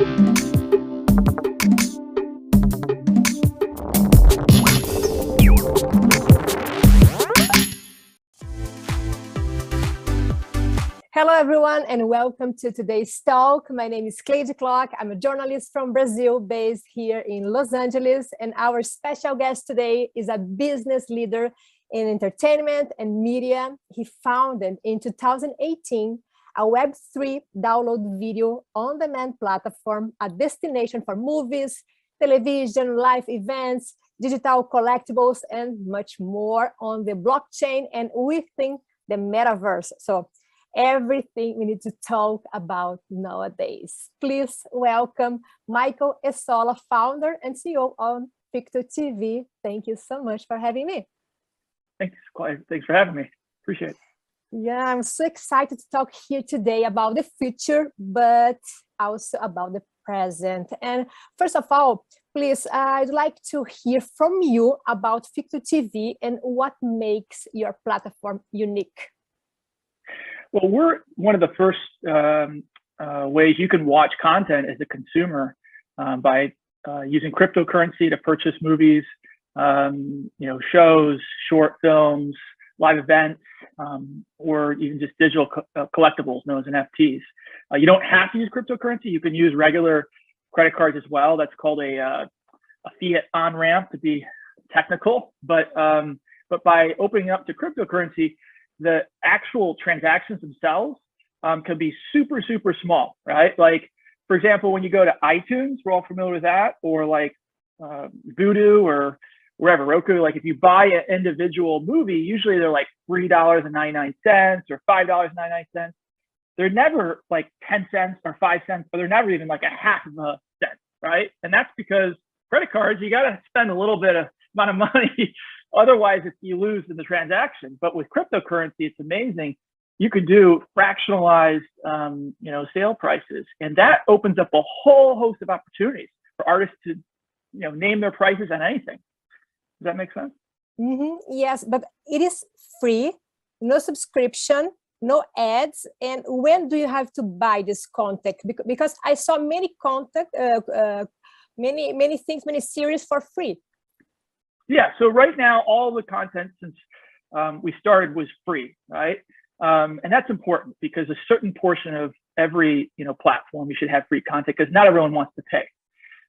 Hello, everyone, and welcome to today's talk. My name is Cleide Clock. I'm a journalist from Brazil, based here in Los Angeles, and our special guest today is a business leader in entertainment and media. He founded in 2018 a Web3 download video on-demand platform, a destination for movies, television, live events, digital collectibles, and much more on the blockchain and within the metaverse. So everything we need to talk about nowadays. Please welcome Michael Esola, founder and CEO of Ficto TV. Thank you so much for having me. Thanks, Clive. Thanks for having me. Appreciate it. Yeah, I'm so excited to talk here today about the future, but also about the present. And first of all, please, I'd like to hear from you about Ficto TV and what makes your platform unique. Well, we're one of the first ways you can watch content as a consumer by using cryptocurrency to purchase movies, shows, short films, live events, or even just digital collectibles known as NFTs. You don't have to use cryptocurrency. You can use regular credit cards as well. That's called a fiat on-ramp, to be technical. But by opening up to cryptocurrency, the actual transactions themselves can be super, super small, right? Like, for example, when you go to iTunes, we're all familiar with that, or like Vudu or wherever, Roku, like if you buy an individual movie, usually they're like $3.99 or $5.99. They're never like 10 cents or 5 cents, or they're never even like a half of a cent, right? And that's because credit cards, you got to spend a little bit of amount of money. Otherwise, if you lose in the transaction. But with cryptocurrency, it's amazing. You can do fractionalized, sale prices, and that opens up a whole host of opportunities for artists to, name their prices on anything. Does that make sense? Mm-hmm. Yes, but it is free, no subscription, no ads. And when do you have to buy this content? Because I saw many content, many things, many series for free. Yeah, so right now, all the content since we started was free, right? And that's important because a certain portion of every platform you should have free content, because not everyone wants to pay.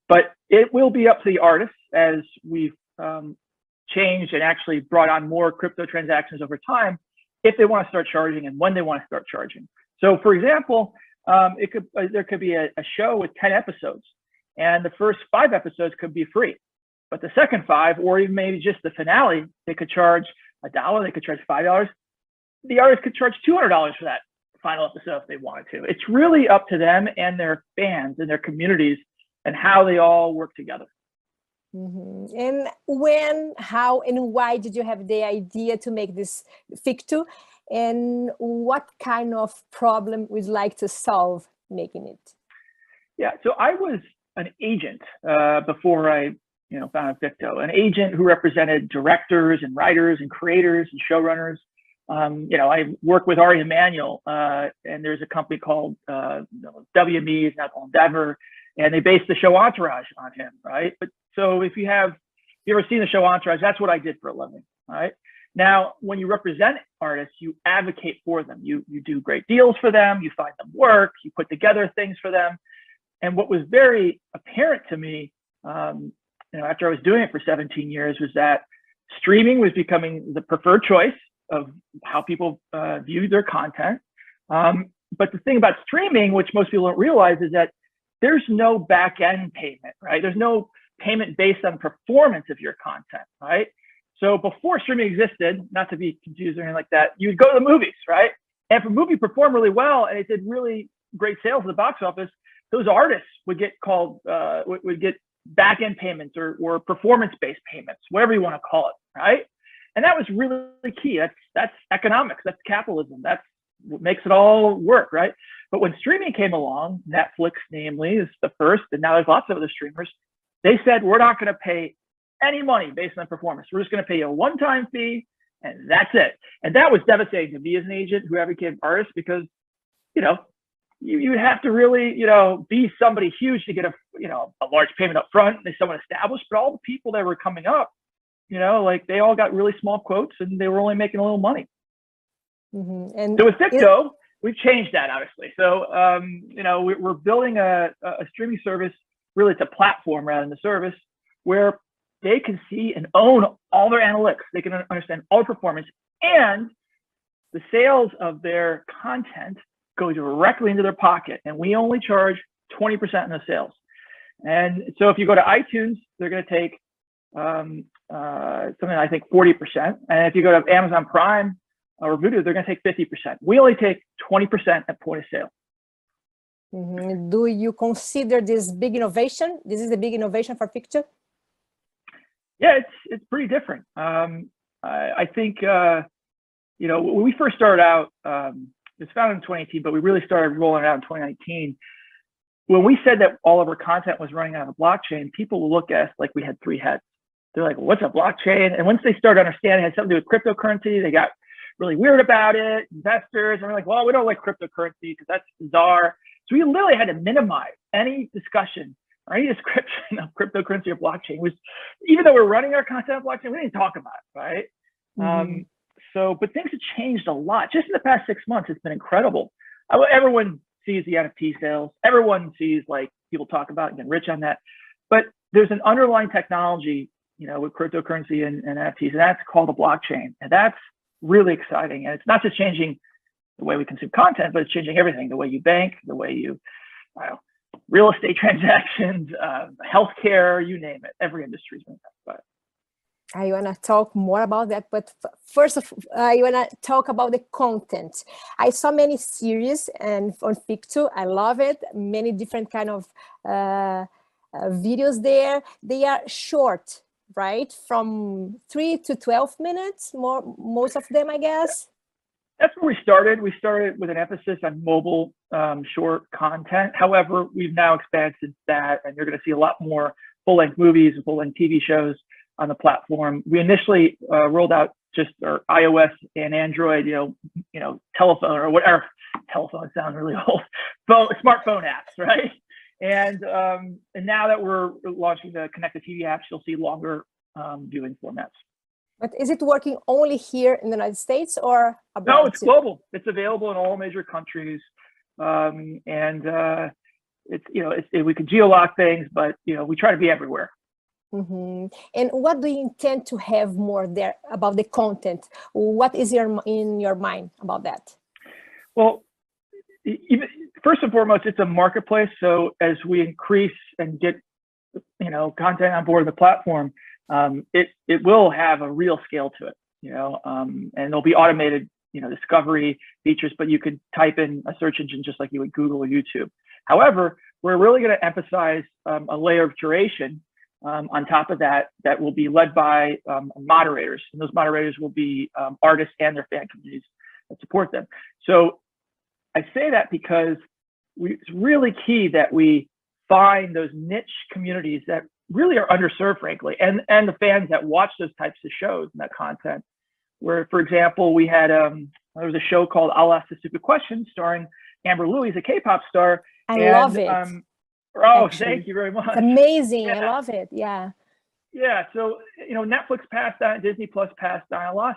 But it will be up to the artists as we've changed and actually brought on more crypto transactions over time, if they want to start charging and when they want to start charging. So for example, there could be a show with 10 episodes, and the first 5 episodes could be free. But the second 5, or even maybe just the finale, they could charge $1, they could charge $5. The artist could charge $200 for that final episode if they wanted to. It's really up to them and their fans and their communities and how they all work together. Mm-hmm. And when, how, and why did you have the idea to make this Ficto? And what kind of problem would you like to solve making it? Yeah, so I was an agent before I founded Ficto, an agent who represented directors and writers and creators and showrunners. I work with Ari Emanuel, and there's a company called WME, it's now called Endeavor, and they based the show Entourage on him, right? But so if you ever seen the show Entourage, that's what I did for a living, right? Now, when you represent artists, you advocate for them. You do great deals for them, you find them work, you put together things for them. And what was very apparent to me, after I was doing it for 17 years, was that streaming was becoming the preferred choice of how people view their content. But the thing about streaming, which most people don't realize, is that there's no back-end payment, right? There's no payment based on performance of your content, right? So before streaming existed, not to be confused or anything like that, you would go to the movies, right? And if a movie performed really well and it did really great sales at the box office, those artists would get called, would get back-end payments or performance-based payments, whatever you want to call it, right? And that was really key. That's economics, that's capitalism, that's what makes it all work, right? But when streaming came along, Netflix namely is the first, and now there's lots of other streamers, they said, we're not going to pay any money based on performance. We're just going to pay you a one-time fee, and that's it. And that was devastating to me as an agent who advocated artists, because, you would have to really, be somebody huge to get a large payment up front and someone established. But all the people that were coming up, like they all got really small quotes and they were only making a little money. And so with Ficto, we've changed that, obviously. So, we're building a streaming service. Really, it's a platform rather than a service where they can see and own all their analytics. They can understand all performance, and the sales of their content go directly into their pocket. And we only charge 20% in the sales. And so if you go to iTunes, they're going to take something I think 40%. And if you go to Amazon Prime or Vudu, they're going to take 50%. We only take 20% at point of sale. Do you consider this big innovation? This is a big innovation for Ficto? Yeah, it's pretty different. I think, when we first started out, it was founded in 2018, but we really started rolling it out in 2019. When we said that all of our content was running on a blockchain, people will look at us like we had three heads. They're like, what's a blockchain? And once they started understanding it had something to do with cryptocurrency, they got really weird about it, investors, and we're like, well, we don't like cryptocurrency because that's bizarre. So we literally had to minimize any discussion or any description of cryptocurrency or blockchain. Even though we're running our content on blockchain, we didn't talk about it, right? But things have changed a lot. Just in the past 6 months, it's been incredible. Everyone sees the NFT sales. Everyone sees like people talk about getting rich on that. But there's an underlying technology, with cryptocurrency and NFTs, and that's called a blockchain. And that's really exciting. And it's not just changing the way we consume content, but it's changing everything, the way you bank, the way you, real estate transactions, healthcare, you name it. Every industry is doing that. I want to talk more about that, but first, I want to talk about the content. I saw many series and on Ficto. I love it. Many different kind of videos there. They are short, right? From 3 to 12 minutes, most of them, I guess. That's where we started. We started with an emphasis on mobile short content. However, we've now expanded that, and you're going to see a lot more full-length movies and full-length TV shows on the platform. We initially rolled out just our iOS and Android, telephone or whatever. Telephone sounds really old. Smartphone apps, right? And now that we're launching the connected TV apps, you'll see longer viewing formats. But is it working only here in the United States or abroad? No, it's global. It's available in all major countries, we can geolock things, but we try to be everywhere. And what do you intend to have more there about the content? What is in your mind about that? Well, first and foremost, it's a marketplace. So as we increase and get content on board the platform, it will have a real scale to it. And there'll be automated discovery features, but you could type in a search engine just like you would Google or YouTube. However, we're really going to emphasize a layer of curation on top of that will be led by moderators, and those moderators will be artists and their fan communities that support them. So I say that because it's really key that we find those niche communities that really are underserved, frankly, and the fans that watch those types of shows and that content. Where, for example, we had there was a show called "I'll Ask the Stupid Questions" starring Amber Louis, a K-pop star. I love it. Actually, thank you very much. It's amazing. Yeah. I love it. Yeah. Yeah. So, Netflix passed on, Disney Plus passed on, a lot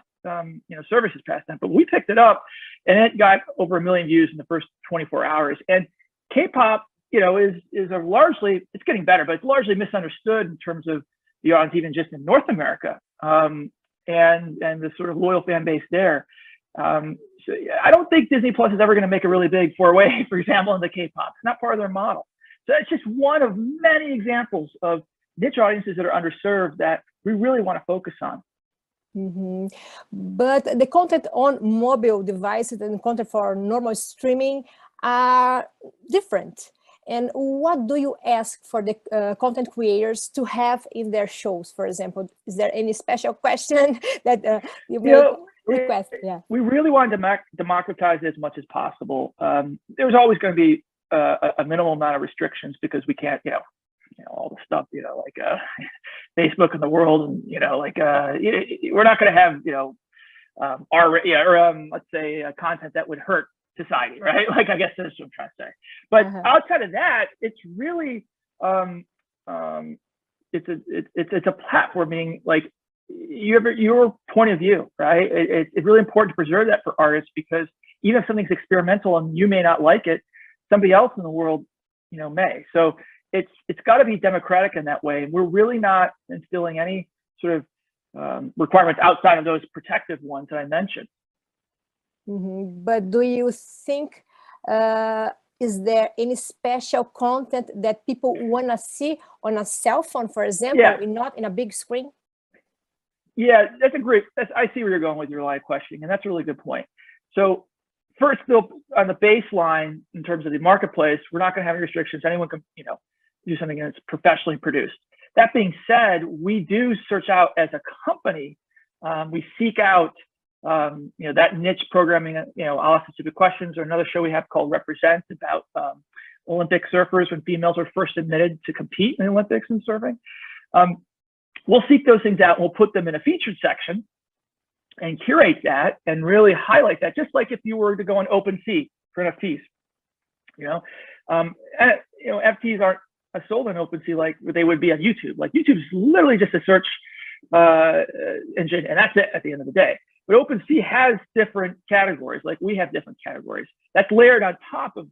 services passed on, but we picked it up and it got over 1 million views in the first 24 hours. And K-pop, is a largely, it's getting better, but it's largely misunderstood in terms of the audience, even just in North America, and the sort of loyal fan base there. So I don't think Disney Plus is ever going to make a really big foray, for example, into K-pop. It's not part of their model. So it's just one of many examples of niche audiences that are underserved that we really want to focus on. But the content on mobile devices and content for normal streaming are different. And what do you ask for the content creators to have in their shows, for example? Is there any special question that you request? Yeah. We really want to democratize it as much as possible. There's always going to be a minimal amount of restrictions because we can't, all the stuff, like Facebook in the world, and we're not going to have, let's say content that would hurt society, right? Like, I guess that's what I'm trying to say. But outside of that, it's really, it's a platform, meaning like your point of view, right? It's really important to preserve that for artists, because even if something's experimental and you may not like it, somebody else in the world, may. So it's got to be democratic in that way. We're really not instilling any sort of requirements outside of those protective ones that I mentioned. But do you think, is there any special content that people want to see on a cell phone, for example, and not in a big screen? Yeah, I see where you're going with your live questioning, and that's a really good point. So first, on the baseline, in terms of the marketplace, we're not going to have any restrictions. Anyone can, do something that's professionally produced. That being said, we do search out as a company. We seek out, that niche programming. I'll ask stupid questions, or another show we have called Represent, about Olympic surfers when females were first admitted to compete in the Olympics in surfing. We'll seek those things out, and we'll put them in a featured section and curate that and really highlight that, just like if you were to go on OpenSea for NFTs. NFTs aren't sold on OpenSea like they would be on YouTube. Like, YouTube is literally just a search engine, and that's it at the end of the day. But OpenSea has different categories, like we have different categories. That's layered on top of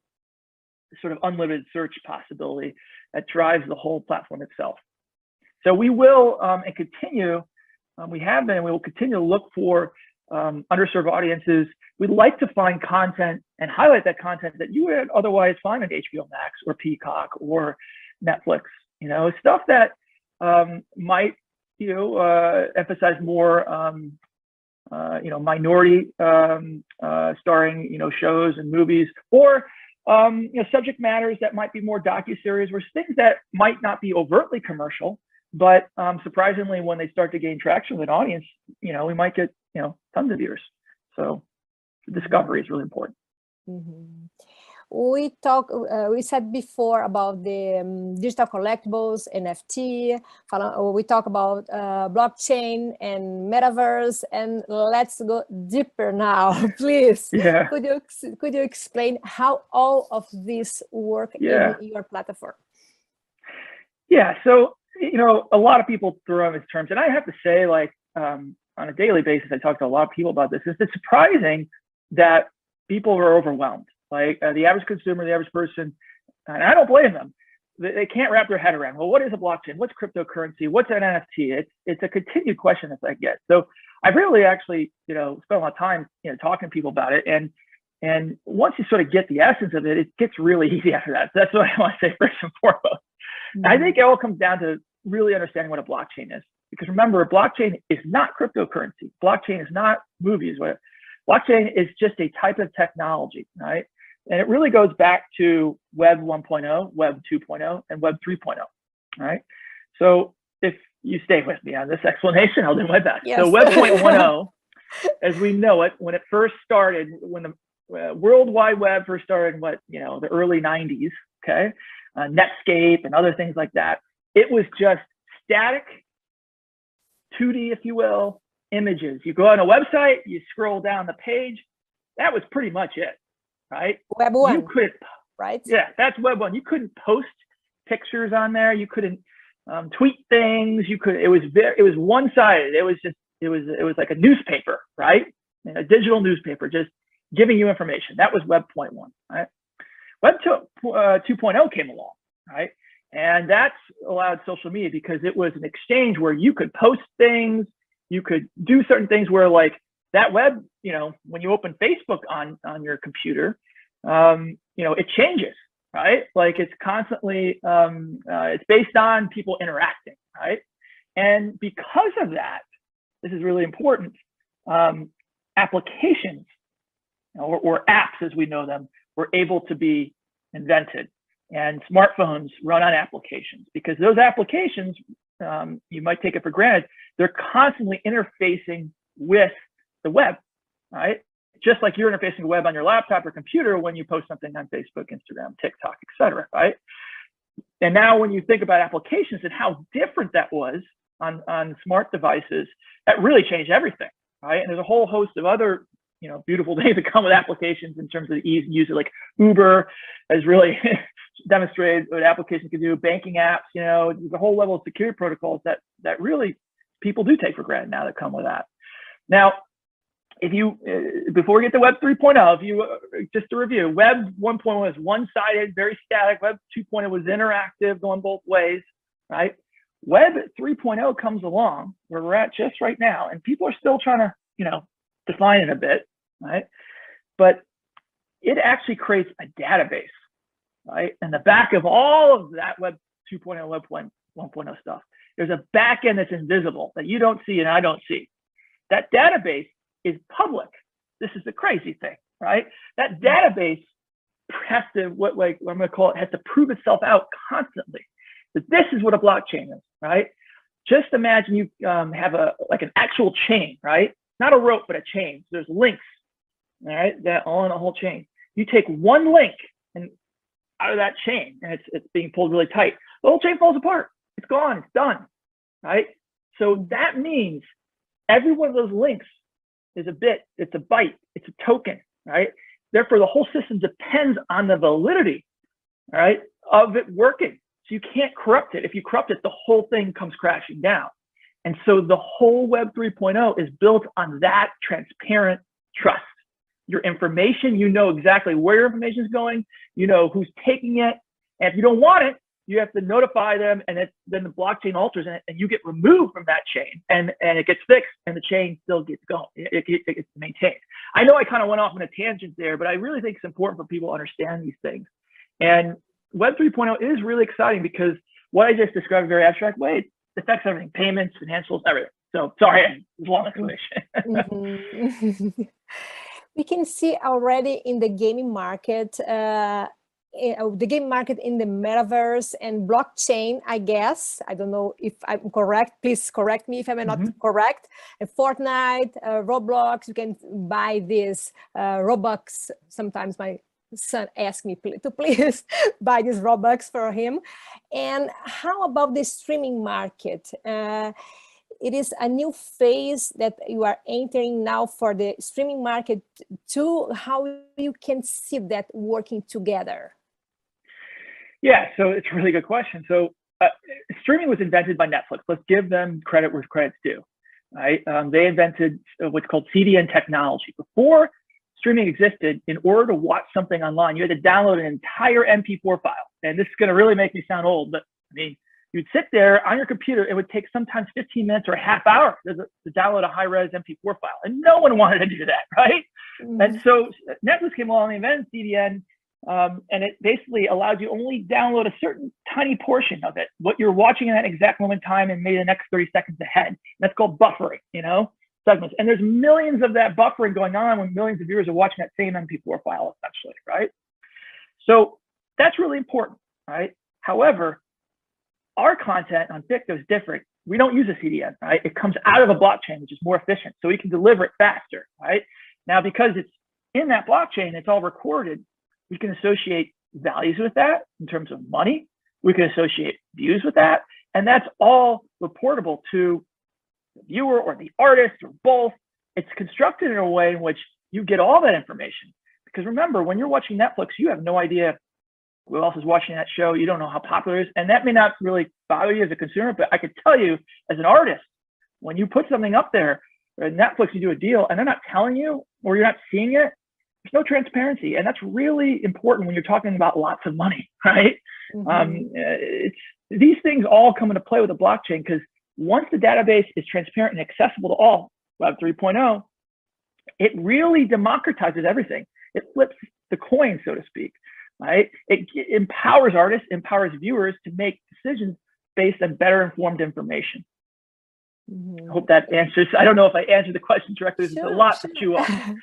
the sort of unlimited search possibility that drives the whole platform itself. So we will and continue, we have been, and we will continue to look for underserved audiences. We'd like to find content and highlight that content that you would otherwise find on HBO Max or Peacock or Netflix. Stuff that might emphasize more minority starring shows and movies, or subject matters that might be more docuseries, or things that might not be overtly commercial, but surprisingly, when they start to gain traction with an audience, we might get tons of viewers. So the discovery is really important. We said before about the digital collectibles, NFT. We talk about blockchain and metaverse, and let's go deeper now, please. Yeah. Could you explain how all of this work in your platform? Yeah. So a lot of people throw around these terms, and I have to say, like, on a daily basis, I talk to a lot of people about this. It's surprising that people are overwhelmed. Like, the average consumer, the average person, and I don't blame them, they can't wrap their head around, well, what is a blockchain? What's cryptocurrency? What's an NFT? It's a continued question that I get. So I've really actually, spent a lot of time, talking to people about it. And once you sort of get the essence of it, it gets really easy after that. So that's what I want to say first and foremost. I think it all comes down to really understanding what a blockchain is. Because remember, a blockchain is not cryptocurrency. Blockchain is not movies. Blockchain is just a type of technology, right? And it really goes back to Web 1.0, Web 2.0, and Web 3.0, right? So if you stay with me on this explanation, I'll do my best. Yes. So Web 1.0, as we know it, when it first started, when the World Wide Web first started in the early 90s, okay? Netscape and other things like that, it was just static, 2D, if you will, images. You go on a website, you scroll down the page, that was pretty much it, right? Web 1, you couldn't, right? Yeah, that's Web 1. You couldn't post pictures on there. You couldn't tweet things. It was one-sided. It was like a newspaper, right? A digital newspaper, just giving you information. That was Web 1.1, right? Web 2.0 came along, right? And that's allowed social media, because it was an exchange where you could post things, you could do certain things where, like, that web, when you open Facebook on your computer, it changes, right? Like, it's constantly, it's based on people interacting, right? And because of that, this is really important, applications, or apps as we know them, were able to be invented, and smartphones run on applications, because those applications, you might take it for granted, they're constantly interfacing with the web, right? Just like you're interfacing the web on your laptop or computer when you post something on Facebook, Instagram, TikTok, etc., right? And now when you think about applications and how different that was on smart devices, that really changed everything, right? And there's a whole host of other beautiful things that come with applications in terms of the ease of use. Like Uber has really demonstrated what applications can do, banking apps, the whole level of security protocols that really people do take for granted now that come with that. Now, before we get to Web 3.0, just to review, Web 1.1 was one-sided, very static. Web 2.0 was interactive, going both ways, right? Web 3.0 comes along where we're at just right now, and people are still trying to, define it a bit, right? But it actually creates a database, right? And the back of all of that Web 2.0, Web 1.0 stuff, there's a back end that's invisible that you don't see and I don't see. That database is public. This is the crazy thing, right? That database has to, what I'm going to call it, has to prove itself out constantly. But this is what a blockchain is, right? Just imagine you have an actual chain, right? Not a rope, but a chain. So there's links, all right, that all in a whole chain. You take one link and out of that chain, and it's being pulled really tight. The whole chain falls apart. It's gone. It's done, right? So that means every one of those links is a bit. It's a byte. It's a token, right? Therefore, the whole system depends on the validity, all right, of it working. So you can't corrupt it. If you corrupt it, the whole thing comes crashing down. And so the whole Web 3.0 is built on that transparent trust. Your information, you know exactly where your information is going, you know who's taking it. And if you don't want it, you have to notify them, and then the blockchain alters it, and you get removed from that chain, and it gets fixed, and the chain still gets going. It gets maintained. I know I kind of went off on a tangent there, but I really think it's important for people to understand these things. And Web 3.0 is really exciting because what I just described in a very abstract way, it affects everything, payments, financials, everything. So sorry, it was a long explanation. We can see already in the gaming market, the game market in the metaverse and blockchain, I guess. I don't know if I'm correct. Please correct me if I'm not correct. Fortnite, Roblox, you can buy this Robux. Sometimes my son asks me to please buy this Robux for him. And how about the streaming market? It is a new phase that you are entering now for the streaming market too. How you can see that working together? Yeah, so it's a really good question. So streaming was invented by Netflix. Let's give them credit where credit's due, right? They invented what's called CDN technology. Before streaming existed, in order to watch something online, you had to download an entire MP4 file. And this is going to really make me sound old, but I mean, you'd sit there on your computer. It would take sometimes 15 minutes or a half hour to download a high-res MP4 file. And no one wanted to do that, right? And so Netflix came along, they invented CDN, and it basically allowed you only download a certain tiny portion of it, what you're watching in that exact moment in time, and maybe the next 30 seconds ahead. And that's called buffering, segments. And there's millions of that buffering going on when millions of viewers are watching that same MP4 file, essentially, right? So that's really important, right? However, our content on Ficto is different. We don't use a CDN, right? It comes out of a blockchain, which is more efficient, so we can deliver it faster, right? Now, because it's in that blockchain, it's all recorded, we can associate values with that in terms of money. We can associate views with that, and that's all reportable to the viewer or the artist or both. It's constructed in a way in which you get all that information. Because remember, when you're watching Netflix, you have no idea who else is watching that show. You don't know how popular it is. And that may not really bother you as a consumer, but I could tell you as an artist, when you put something up there, or Netflix, you do a deal and they're not telling you, or you're not seeing it, there's no transparency. And that's really important when you're talking about lots of money, right? These things all come into play with the blockchain, because once the database is transparent and accessible to all, Web 3.0, it really democratizes everything. It flips the coin, so to speak, right? It empowers artists, empowers viewers to make decisions based on better informed information. I hope that answers. I don't know if I answered the question directly. There's a lot to chew on.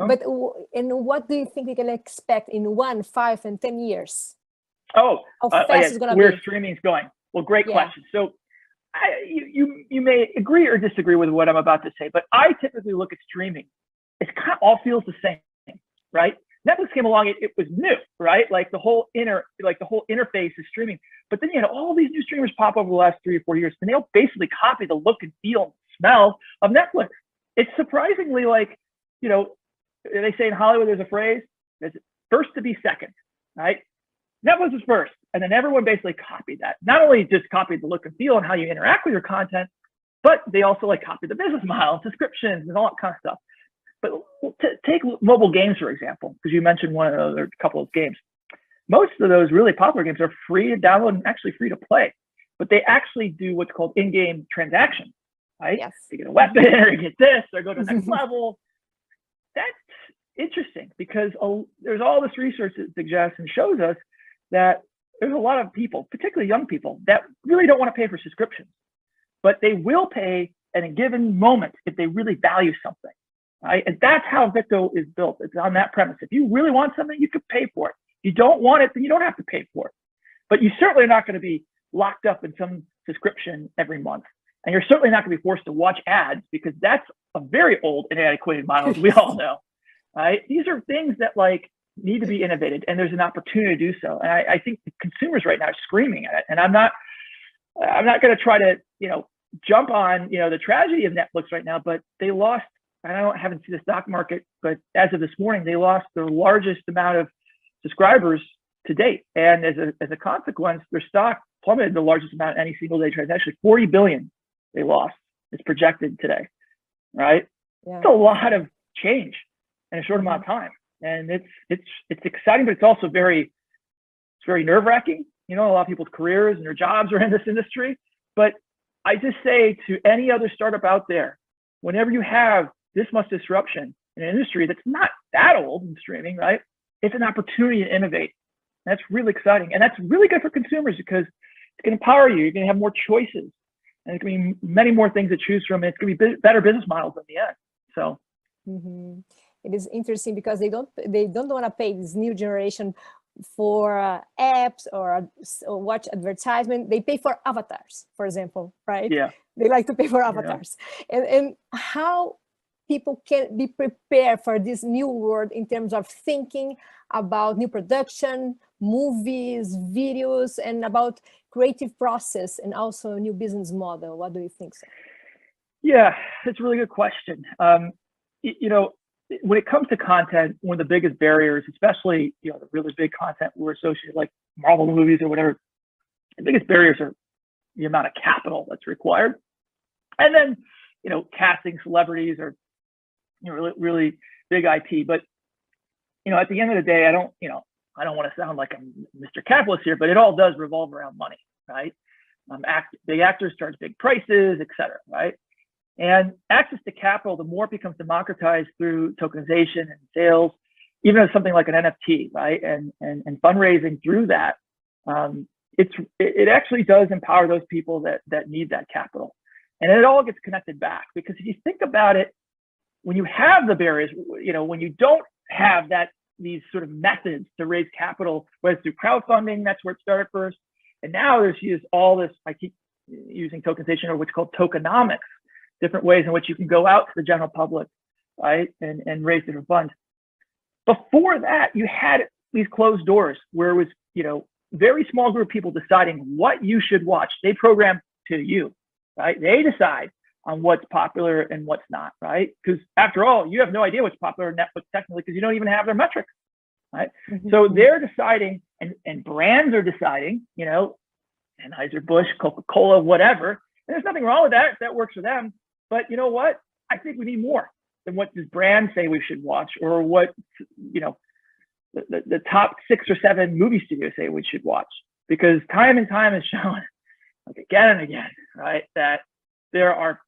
But what do you think we can expect in 1, 5, and 10 years? How fast is going to be? Where streaming is going? Well, great question. So you may agree or disagree with what I'm about to say, but I typically look at streaming. It kind of all feels the same, right? Netflix came along, it was new, right? Like the whole interface is streaming. But then you had all these new streamers pop over the last 3 or 4 years, and they all basically copy the look and feel and smell of Netflix. It's surprisingly like, they say in Hollywood, there's a phrase, there's first to be second, right? Netflix was first, and then everyone basically copied that. Not only just copied the look and feel and how you interact with your content, but they also like copied the business model, subscriptions, and all that kind of stuff. But take mobile games, for example, because you mentioned one of those, or a couple of games. Most of those really popular games are free to download and actually free to play, but they actually do what's called in-game transactions, right? Yes. You get a weapon, or you get this, or go to the next level. That's interesting because there's all this research that suggests and shows us that there's a lot of people, particularly young people, that really don't want to pay for subscriptions, but they will pay at a given moment if they really value something, right? And that's how Ficto is built. It's on that premise. If you really want something, you could pay for it. If you don't want it, then you don't have to pay for it. But you certainly are not going to be locked up in some subscription every month. And you're certainly not going to be forced to watch ads because that's a very old and antiquated model, as we all know, right? These are things that like need to be innovated, and there's an opportunity to do so. And I think the consumers right now are screaming at it. And I'm not going to try to, jump on, the tragedy of Netflix right now, but they lost, and I haven't seen the stock market, but as of this morning, they lost their largest amount of subscribers to date. And as a consequence, their stock plummeted the largest amount any single day transaction, 40 billion they lost. It's projected today, right? Yeah. It's a lot of change in a short amount of time. And it's exciting, but it's also very nerve-wracking. A lot of people's careers and their jobs are in this industry. But I just say to any other startup out there, whenever you have this much disruption in an industry that's not that old in streaming, right? It's an opportunity to innovate. And that's really exciting. And that's really good for consumers because it's going to empower you. You're going to have more choices. And there's going to be many more things to choose from. And it's going to be better business models in the end. So. It is interesting because they don't want to pay this new generation for apps or watch advertisement. They pay for avatars, for example, right? Yeah. They like to pay for avatars. Yeah. And how people can be prepared for this new world in terms of thinking about new production, movies, videos, and about creative process and also a new business model. What do you think, sir? Yeah, that's a really good question. When it comes to content, one of the biggest barriers, especially, the really big content we're associated like Marvel movies or whatever, the biggest barriers are the amount of capital that's required. And then, casting celebrities or, really big IP. But, at the end of the day, I don't want to sound like I'm Mr. Capitalist here, but it all does revolve around money, right? Big actors charge big prices, et cetera, right? And access to capital, the more it becomes democratized through tokenization and sales, even as something like an NFT, right? And fundraising through that, it actually does empower those people that need that capital. And it all gets connected back because if you think about it, when you have the barriers, when you don't have these sort of methods to raise capital, whether it's through crowdfunding, that's where it started first. And now there's all this, I keep using tokenization or what's called tokenomics, different ways in which you can go out to the general public, right, and raise different funds. Before that, you had these closed doors where it was, very small group of people deciding what you should watch. They program to you, right? They decide on what's popular and what's not, right? Because after all, you have no idea what's popular on Netflix technically because you don't even have their metrics, right? So they're deciding, and brands are deciding, Anheuser-Busch, Coca-Cola, whatever. And there's nothing wrong with that if that works for them. But you know what? I think we need more than what does brands say we should watch or what, the top 6 or 7 movie studios say we should watch. Because time and time has shown, like again and again, right, that there are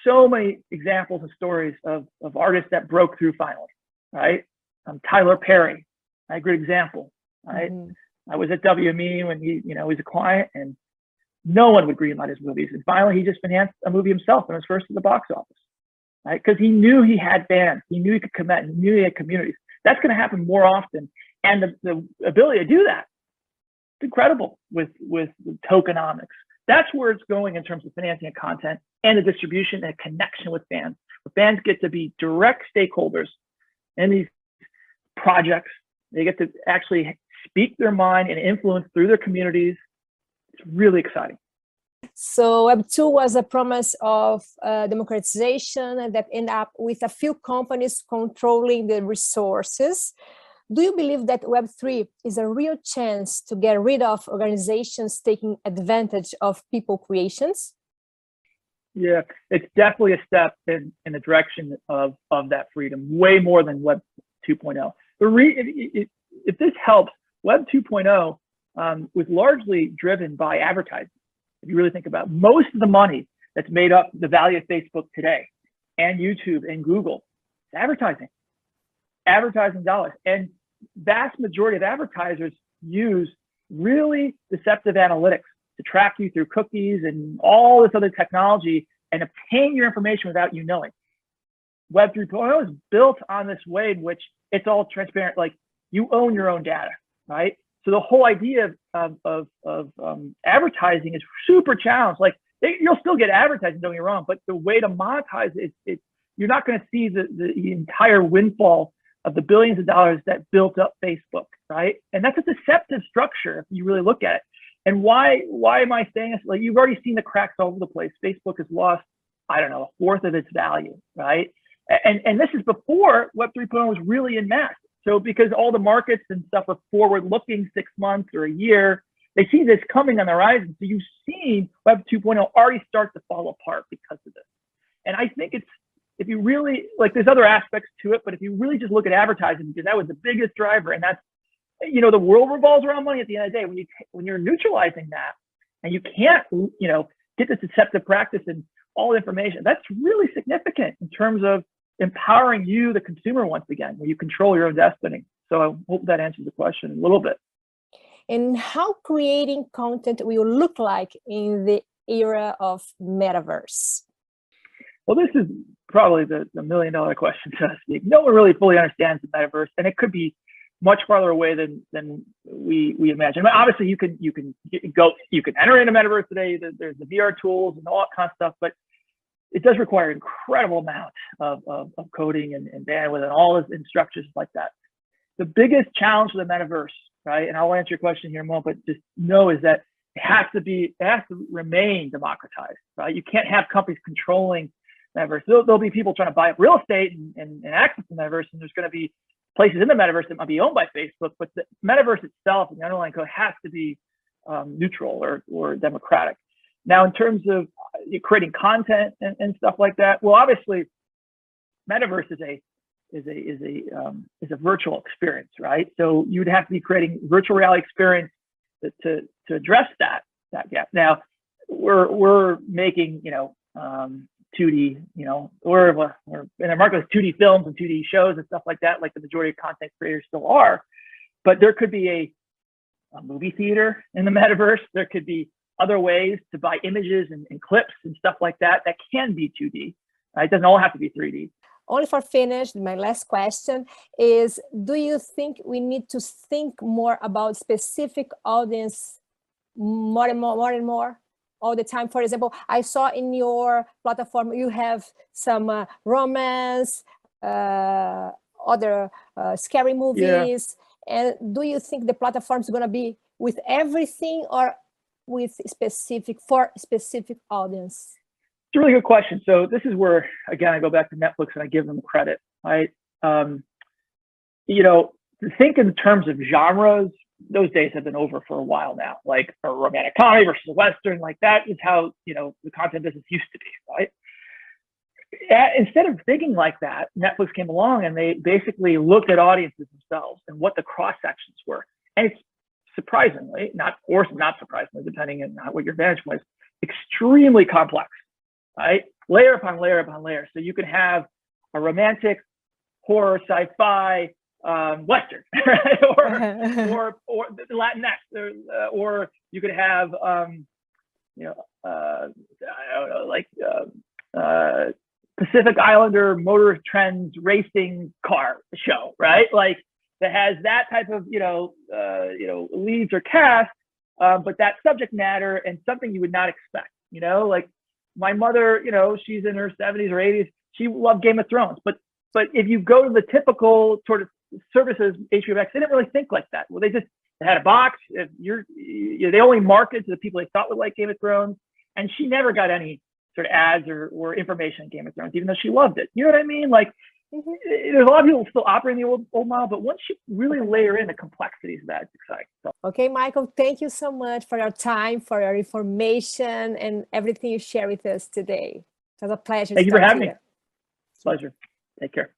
so many examples and stories of artists that broke through finally, right? Tyler Perry, a great example, right? I was at WME when he was a client and no one would greenlight his movies. And finally, he just financed a movie himself and was first in the box office, right? Because he knew he had fans. He knew he could commit. He knew he had communities. That's going to happen more often. And the ability to do that, it's incredible with tokenomics. That's where it's going in terms of financing of content and the distribution and connection with fans. The fans get to be direct stakeholders in these projects. They get to actually speak their mind and influence through their communities. It's really exciting. So Web 2 was a promise of democratization that ended up with a few companies controlling the resources. Do you believe that Web 3 is a real chance to get rid of organizations taking advantage of people creations? Yeah, it's definitely a step in the direction of that freedom, way more than Web 2.0. If this helps, Web 2.0 was largely driven by advertising. If you really think about it, most of the money that's made up the value of Facebook today and YouTube and Google is advertising dollars. And vast majority of advertisers use really deceptive analytics to track you through cookies and all this other technology and obtain your information without you knowing. Web 3.0 is built on this way in which it's all transparent, like you own your own data, right? So the whole idea of advertising is super challenged. Like you'll still get advertising, don't get me wrong, but the way to monetize it, you're not going to see the entire windfall of the billions of dollars that built up Facebook, right? And that's a deceptive structure if you really look at it. And why am I saying this? Like you've already seen the cracks all over the place. Facebook has lost, I don't know, a fourth of its value, right? And this is before Web 3.0 was really in mass. So because all the markets and stuff are forward looking 6 months or a year, they see this coming on the horizon. So you've seen Web 2.0 already start to fall apart because of this. And I think if you really, like there's other aspects to it, but if you really just look at advertising, because that was the biggest driver, and that's, you know, the world revolves around money at the end of the day. When you're neutralizing that and you can't, you know, get this deceptive practice and all the information, that's really significant in terms of empowering you, the consumer, once again, where you control your own destiny. So I hope that answers the question a little bit. And how creating content will look like in the era of metaverse? Well, this is probably the $1 million question, so to speak. No one really fully understands the metaverse, and it could be much farther away than we imagine. But obviously, you can enter into metaverse today. There's the VR tools and all that kind of stuff, but it does require an incredible amount of coding and bandwidth and all those instructions like that. The biggest challenge for the metaverse, right? And I'll answer your question here in a moment, but just know is that it has to remain democratized, right? You can't have companies controlling metaverse. There'll be people trying to buy up real estate and access the metaverse, and there's going to be places in the metaverse that might be owned by Facebook, but the metaverse itself and the underlying code has to be neutral or democratic. Now, in terms of creating content and stuff like that, well, obviously, metaverse is a virtual experience, right? So you'd have to be creating virtual reality experience to address that gap. Now, we're making 2D, we're in the market with 2D films and 2D shows and stuff like that, like the majority of content creators still are. But there could be a movie theater in the metaverse. There could be other ways to buy images and clips and stuff like that can be 2D. It doesn't all have to be 3D. Only for finish, my last question is, do you think we need to think more about specific audience more and more all the time? For example, I saw in your platform you have some romance, other scary movies. Yeah. And do you think the platform is going to be with everything or with specific audience? It's a really good question. So this is where, again, I go back to Netflix and I give them credit, right? To think in terms of genres, those days have been over for a while now, like a romantic comedy versus a Western, like that is how, the content business used to be, right? Instead of thinking like that, Netflix came along and they basically looked at audiences themselves and what the cross sections were. And it's surprisingly, not surprisingly, depending on what your vantage point is, extremely complex, right? Layer upon layer upon layer. So you can have a romantic, horror, sci-fi, Western, right? or Latinx, or you could have, I don't know, like Pacific Islander motor trends racing car show, right? Like that has that type of leads or cast, but that subject matter and something you would not expect. Like my mother, she's in her 70s or 80s. She loved Game of Thrones, but if you go to the typical sort of services, HBO Max, they didn't really think like that. Well, they had a box. They only marketed to the people they thought would like Game of Thrones, and she never got any sort of ads or information in Game of Thrones, even though she loved it. You know what I mean? Like, there's a lot of people still operating the old model, but once you really layer in the complexities of that, it's exciting. So. Okay, Michael, thank you so much for your time, for your information, and everything you share with us today. It was a pleasure. Thank you for having me. Pleasure. Take care.